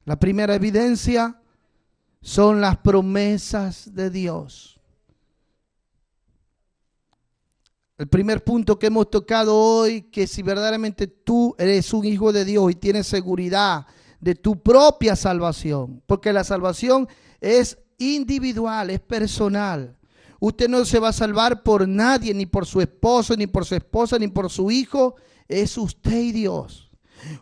La primera evidencia son las promesas de Dios. El primer punto que hemos tocado hoy, que si verdaderamente tú eres un hijo de Dios y tienes seguridad de tu propia salvación, porque la salvación es individual, es personal. Usted no se va a salvar por nadie, ni por su esposo, ni por su esposa, ni por su hijo. Es usted y Dios.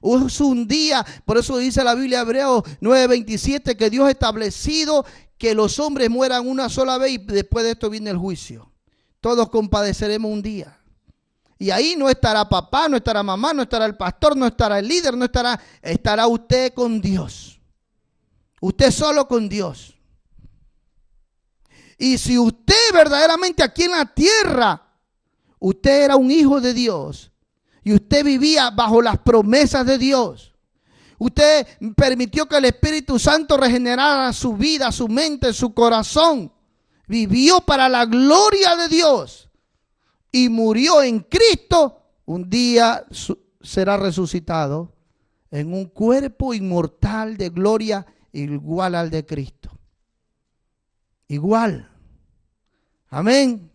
Es un día, por eso dice la Biblia Hebreos 9:27, que Dios ha establecido que los hombres mueran una sola vez y después de esto viene el juicio. Todos compadeceremos un día. Y ahí no estará papá, no estará mamá, no estará el pastor, no estará el líder, estará usted con Dios. Usted solo con Dios. Y si usted verdaderamente aquí en la tierra, usted era un hijo de Dios y usted vivía bajo las promesas de Dios, usted permitió que el Espíritu Santo regenerara su vida, su mente, su corazón, vivió para la gloria de Dios y murió en Cristo, un día será resucitado en un cuerpo inmortal de gloria igual al de Cristo. Igual. Amén.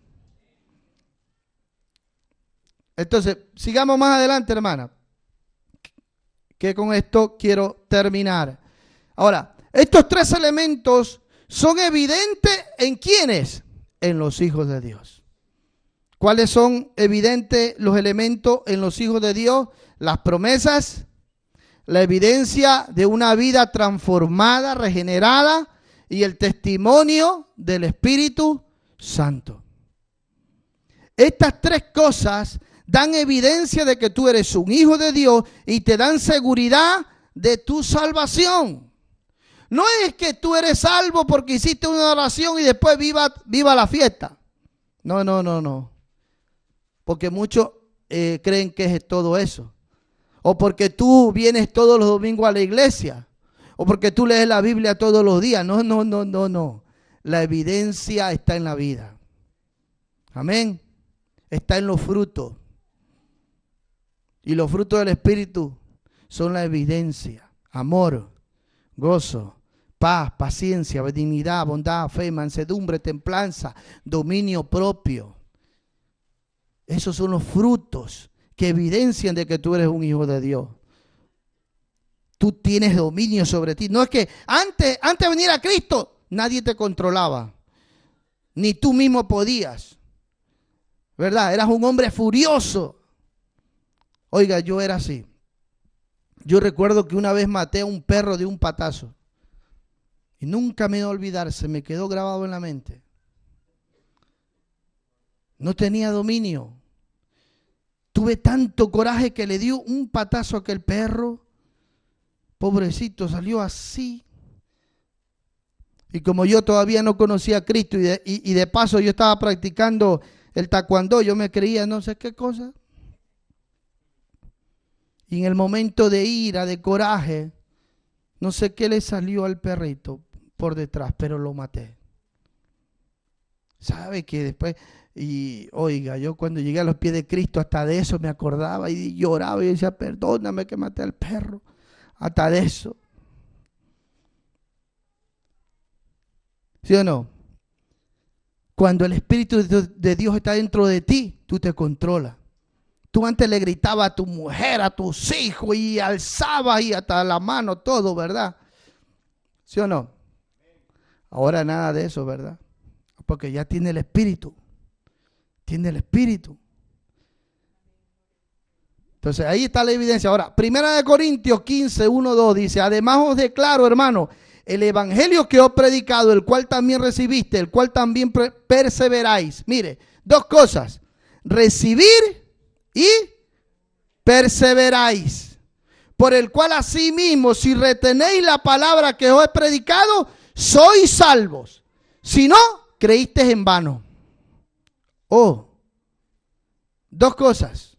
Entonces, sigamos más adelante, hermana, que con esto quiero terminar. Ahora, estos tres elementos son evidentes ¿en quiénes? En los hijos de Dios. ¿Cuáles son evidentes los elementos en los hijos de Dios? Las promesas, la evidencia de una vida transformada, regenerada, y el testimonio del Espíritu Santo. Estas tres cosas dan evidencia de que tú eres un hijo de Dios y te dan seguridad de tu salvación. No es que tú eres salvo porque hiciste una oración y después viva la fiesta. No. Porque muchos creen que es todo eso. O porque tú vienes todos los domingos a la iglesia. O porque tú lees la Biblia todos los días. No. La evidencia está en la vida. Amén. Está en los frutos. Y los frutos del Espíritu son la evidencia. Amor, gozo, paz, paciencia, benignidad, bondad, fe, mansedumbre, templanza, dominio propio. Esos son los frutos que evidencian de que tú eres un hijo de Dios. Tú tienes dominio sobre ti. No es que antes de venir a Cristo, nadie te controlaba. Ni tú mismo podías. ¿Verdad? Eras un hombre furioso. Oiga, yo era así. Yo recuerdo que una vez maté a un perro de un patazo. Y nunca me voy a olvidar, se me quedó grabado en la mente. No tenía dominio. Tuve tanto coraje que le dio un patazo a aquel perro. Pobrecito, salió así. Y como yo todavía no conocía a Cristo y de paso yo estaba practicando el taekwondo, yo me creía no sé qué cosa. Y en el momento de ira, de coraje, no sé qué le salió al perrito por detrás, pero lo maté. ¿Sabe que después? Y oiga, yo cuando llegué a los pies de Cristo hasta de eso me acordaba y lloraba y decía, perdóname que maté al perro. Hasta de eso. ¿Sí o no? Cuando el Espíritu de Dios está dentro de ti, tú te controlas. Tú antes le gritabas a tu mujer, a tus hijos y alzabas y hasta la mano, todo, ¿verdad? ¿Sí o no? Ahora nada de eso, ¿verdad? Porque ya tiene el Espíritu. Tiene el Espíritu. Entonces ahí está la evidencia. Ahora, 1 Corintios 15, 1, 2 dice, además os declaro, hermano, el evangelio que os he predicado, el cual también recibiste, el cual también perseveráis. Mire, dos cosas, recibir y perseveráis. Por el cual asimismo, si retenéis la palabra que os he predicado, sois salvos. Si no, creísteis en vano. Oh, dos cosas.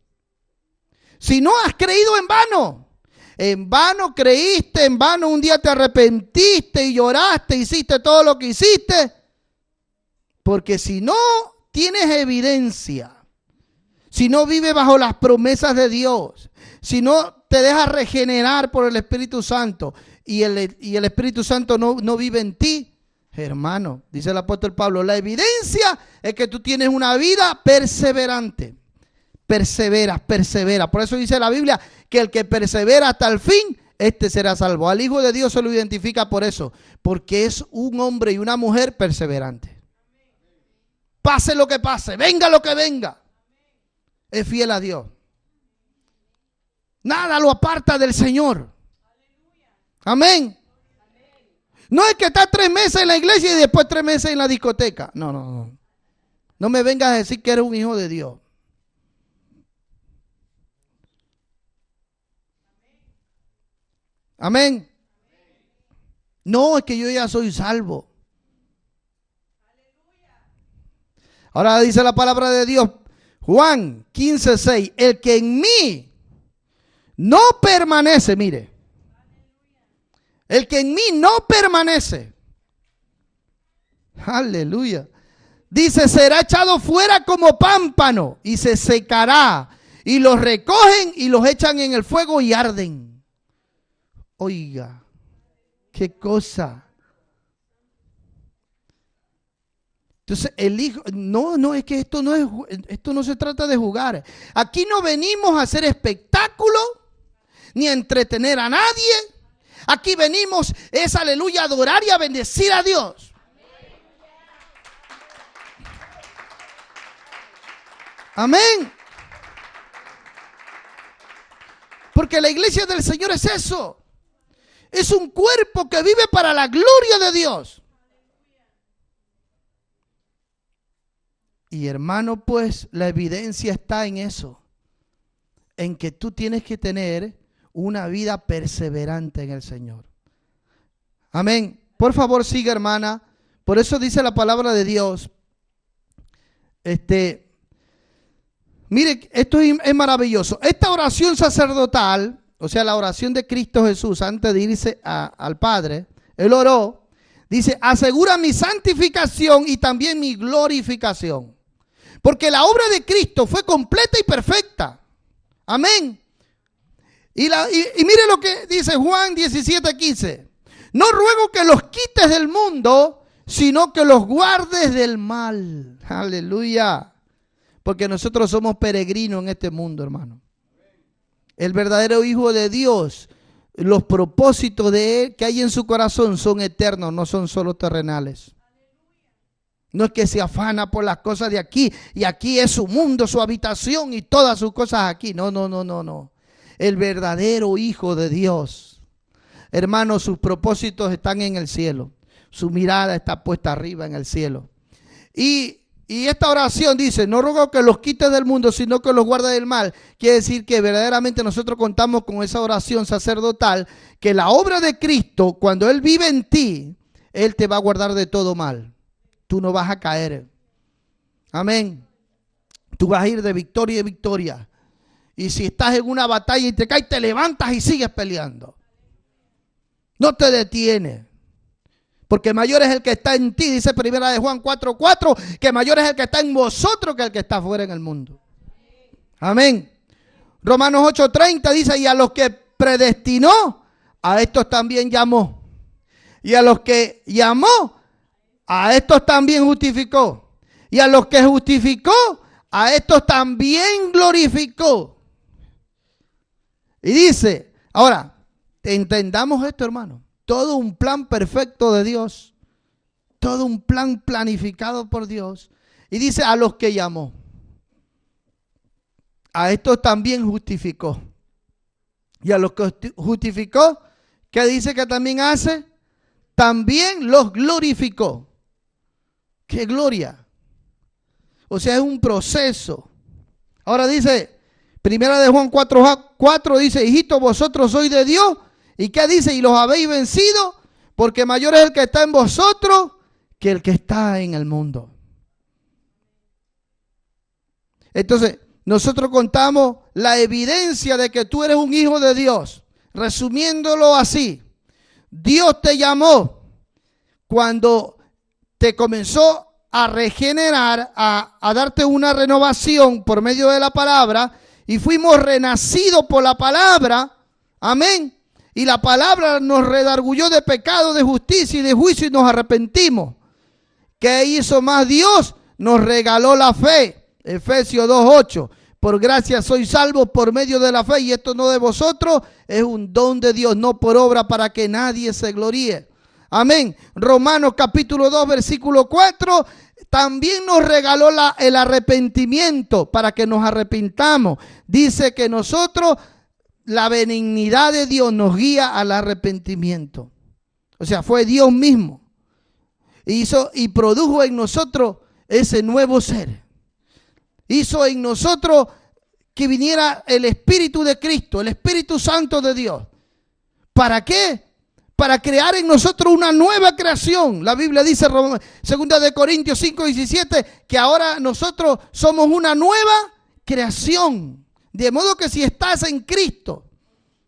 Si no has creído en vano creíste, en vano un día te arrepentiste y lloraste, hiciste todo lo que hiciste. Porque si no tienes evidencia, si no vives bajo las promesas de Dios, si no te dejas regenerar por el Espíritu Santo y el Espíritu Santo no vive en ti, Hermano, dice el apóstol Pablo, la evidencia es que tú tienes una vida perseverante. Persevera. Por eso dice la Biblia que el que persevera hasta el fin, este será salvo. Al Hijo de Dios se lo identifica por eso, porque es un hombre y una mujer perseverante. Pase lo que pase, venga lo que venga, es fiel a Dios. Nada lo aparta del Señor. Amén. No es que está 3 meses en la iglesia y después 3 meses en la discoteca. No. No me vengas a decir que eres un hijo de Dios. Amén. No, es que yo ya soy salvo. Ahora dice la palabra de Dios, Juan 15:6, el que en mí no permanece, mire, el que en mí no permanece, aleluya, dice, será echado fuera como pámpano y se secará, y los recogen y los echan en el fuego y arden. Oiga, qué cosa. Entonces el hijo, no, es que esto no se trata de jugar. Aquí no venimos a hacer espectáculo ni a entretener a nadie. Aquí venimos es, aleluya, a adorar y a bendecir a Dios. Amén. Porque la iglesia del Señor es eso. Es un cuerpo que vive para la gloria de Dios. Y hermano, pues la evidencia está en eso. En que tú tienes que tener una vida perseverante en el Señor. Amén. Por favor, siga, hermana. Por eso dice la palabra de Dios. Mire, esto es maravilloso. Esta oración sacerdotal, o sea, la oración de Cristo Jesús antes de irse al Padre, Él oró, dice, asegura mi santificación y también mi glorificación. Porque la obra de Cristo fue completa y perfecta. Amén. Y mire lo que dice Juan 17:15. No ruego que los quites del mundo, sino que los guardes del mal. Aleluya. Porque nosotros somos peregrinos en este mundo, hermano. El verdadero Hijo de Dios, los propósitos de Él que hay en su corazón son eternos, no son solo terrenales. No es que se afana por las cosas de aquí y aquí es su mundo, su habitación y todas sus cosas aquí. No. El verdadero Hijo de Dios, hermano, sus propósitos están en el cielo. Su mirada está puesta arriba en el cielo. Y esta oración dice, no ruego que los quites del mundo, sino que los guardes del mal. Quiere decir que verdaderamente nosotros contamos con esa oración sacerdotal, que la obra de Cristo, cuando Él vive en ti, Él te va a guardar de todo mal. Tú no vas a caer. Amén. Tú vas a ir de victoria en victoria. Y si estás en una batalla y te caes, te levantas y sigues peleando. No te detienes. Porque mayor es el que está en ti, dice primera de Juan 4:4, que mayor es el que está en vosotros que el que está fuera en el mundo. Amén. Romanos 8:30 dice, y a los que predestinó, a estos también llamó. Y a los que llamó, a estos también justificó. Y a los que justificó, a estos también glorificó. Y dice, ahora, entendamos esto, hermano. Todo un plan perfecto de Dios. Todo un plan planificado por Dios. Y dice, a los que llamó. A estos también justificó. Y a los que justificó, ¿qué dice que también hace? También los glorificó. ¡Qué gloria! O sea, es un proceso. Ahora dice, primera de Juan 4:4 dice, hijitos, vosotros sois de Dios. ¿Y qué dice? Y los habéis vencido, porque mayor es el que está en vosotros que el que está en el mundo. Entonces, nosotros contamos la evidencia de que tú eres un hijo de Dios. Resumiéndolo así, Dios te llamó cuando te comenzó a regenerar, a darte una renovación por medio de la palabra, y fuimos renacidos por la palabra. Amén. Y la palabra nos redarguyó de pecado, de justicia y de juicio y nos arrepentimos. ¿Qué hizo más Dios? Nos regaló la fe. Efesios 2:8. Por gracia sois salvos por medio de la fe, y esto no de vosotros, es un don de Dios, no por obra, para que nadie se gloríe. Amén. Romanos capítulo 2, versículo 4, también nos regaló el arrepentimiento para que nos arrepintamos. Dice que nosotros, la benignidad de Dios nos guía al arrepentimiento. O sea, fue Dios mismo. Hizo y produjo en nosotros ese nuevo ser. Hizo en nosotros que viniera el Espíritu de Cristo, el Espíritu Santo de Dios. ¿Para qué? Para crear en nosotros una nueva creación. La Biblia dice, 2 Corintios 5:17, que ahora nosotros somos una nueva creación. De modo que si estás en Cristo,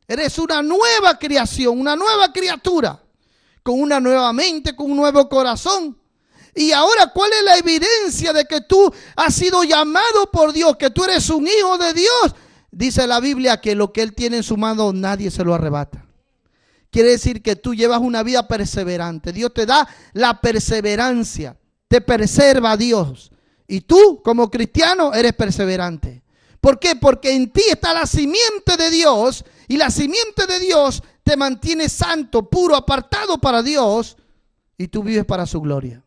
eres una nueva creación, una nueva criatura, con una nueva mente, con un nuevo corazón. Y ahora, ¿cuál es la evidencia de que tú has sido llamado por Dios, que tú eres un hijo de Dios? Dice la Biblia que lo que Él tiene en su mano nadie se lo arrebata. Quiere decir que tú llevas una vida perseverante. Dios te da la perseverancia, te preserva Dios. Y tú, como cristiano, eres perseverante. ¿Por qué? Porque en ti está la simiente de Dios, y la simiente de Dios te mantiene santo, puro, apartado para Dios, y tú vives para su gloria.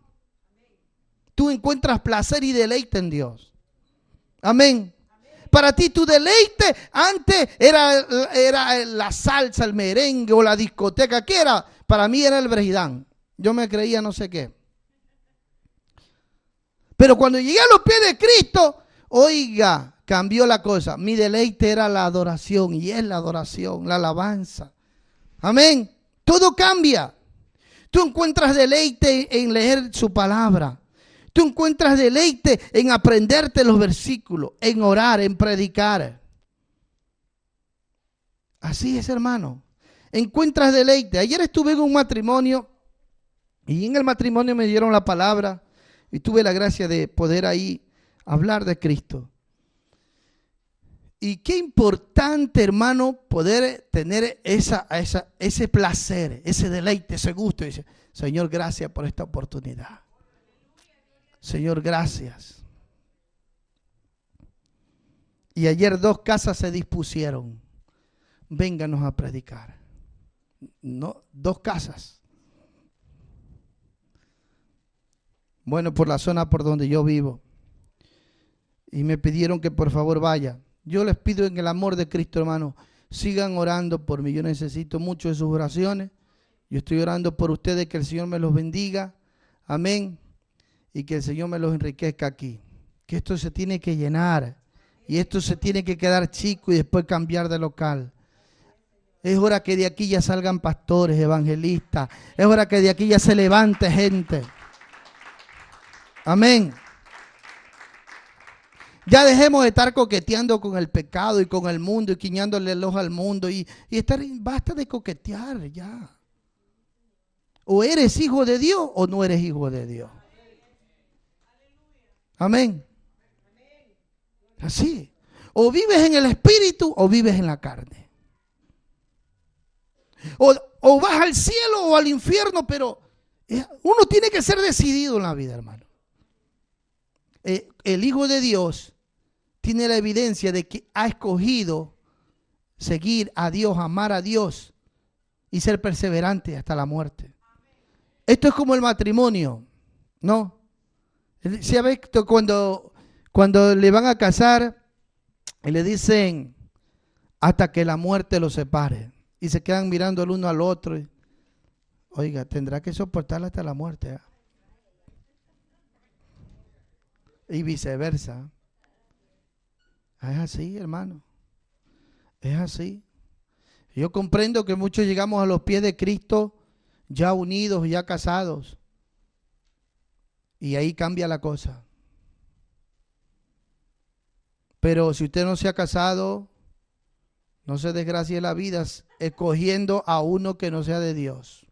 Tú encuentras placer y deleite en Dios. Amén. Para ti tu deleite antes era la salsa, el merengue o la discoteca. ¿Qué era? Para mí era el brejidán. Yo me creía no sé qué. Pero cuando llegué a los pies de Cristo, oiga, cambió la cosa. Mi deleite era la adoración, y es la adoración, la alabanza. Amén. Todo cambia. Tú encuentras deleite en leer su palabra. Tú encuentras deleite en aprenderte los versículos, en orar, en predicar. Así es, hermano. Encuentras deleite. Ayer estuve en un matrimonio y en el matrimonio me dieron la palabra y tuve la gracia de poder ahí hablar de Cristo. Y qué importante, hermano, poder tener ese placer, ese deleite, ese gusto. Dice, Señor, gracias por esta oportunidad. Señor, gracias. Y ayer 2 casas se dispusieron. Vénganos a predicar. No, 2 casas. Bueno, por la zona por donde yo vivo. Y me pidieron que por favor vaya. Yo les pido en el amor de Cristo, hermano, sigan orando por mí. Yo necesito mucho de sus oraciones. Yo estoy orando por ustedes, que el Señor me los bendiga. Amén. Y que el Señor me los enriquezca aquí. Que esto se tiene que llenar. Y esto se tiene que quedar chico y después cambiar de local. Es hora que de aquí ya salgan pastores, evangelistas. Es hora que de aquí ya se levante gente. Amén. Ya dejemos de estar coqueteando con el pecado y con el mundo y guiñándole el ojo al mundo. Basta de coquetear ya. O eres hijo de Dios o no eres hijo de Dios. Amén. Así. O vives en el espíritu o vives en la carne. O vas al cielo o al infierno, pero uno tiene que ser decidido en la vida, hermano. El Hijo de Dios tiene la evidencia de que ha escogido seguir a Dios, amar a Dios y ser perseverante hasta la muerte. Esto es como el matrimonio, ¿no? ¿Sabes? Cuando le van a casar y le dicen hasta que la muerte los separe y se quedan mirando el uno al otro. Oiga, tendrá que soportarla hasta la muerte, ¿eh? Y viceversa. Es así, hermano. Es así. Yo comprendo que muchos llegamos a los pies de Cristo ya unidos, ya casados. Y ahí cambia la cosa. Pero si usted no se ha casado, no se desgracie la vida escogiendo a uno que no sea de Dios.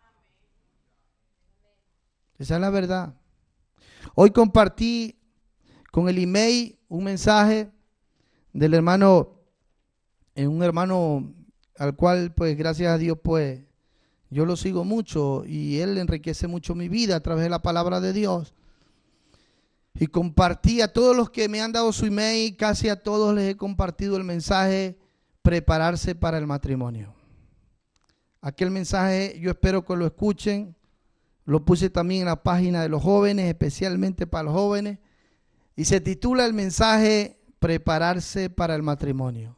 Esa es la verdad. Hoy compartí con el email un mensaje del hermano, un hermano al cual pues gracias a Dios pues yo lo sigo mucho y él enriquece mucho mi vida a través de la palabra de Dios. Y compartí a todos los que me han dado su email, casi a todos les he compartido el mensaje, prepararse para el matrimonio. Aquel mensaje yo espero que lo escuchen, lo puse también en la página de los jóvenes, especialmente para los jóvenes, y se titula el mensaje, prepararse para el matrimonio.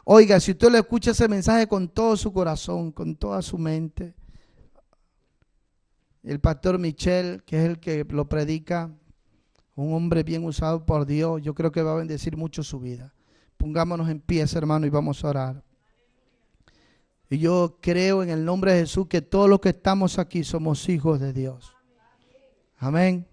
Oiga, si usted le escucha ese mensaje con todo su corazón, con toda su mente, el pastor Michel, que es el que lo predica, un hombre bien usado por Dios, yo creo que va a bendecir mucho su vida. Pongámonos en pie, hermano, y vamos a orar. Y yo creo en el nombre de Jesús que todos los que estamos aquí somos hijos de Dios. Amén.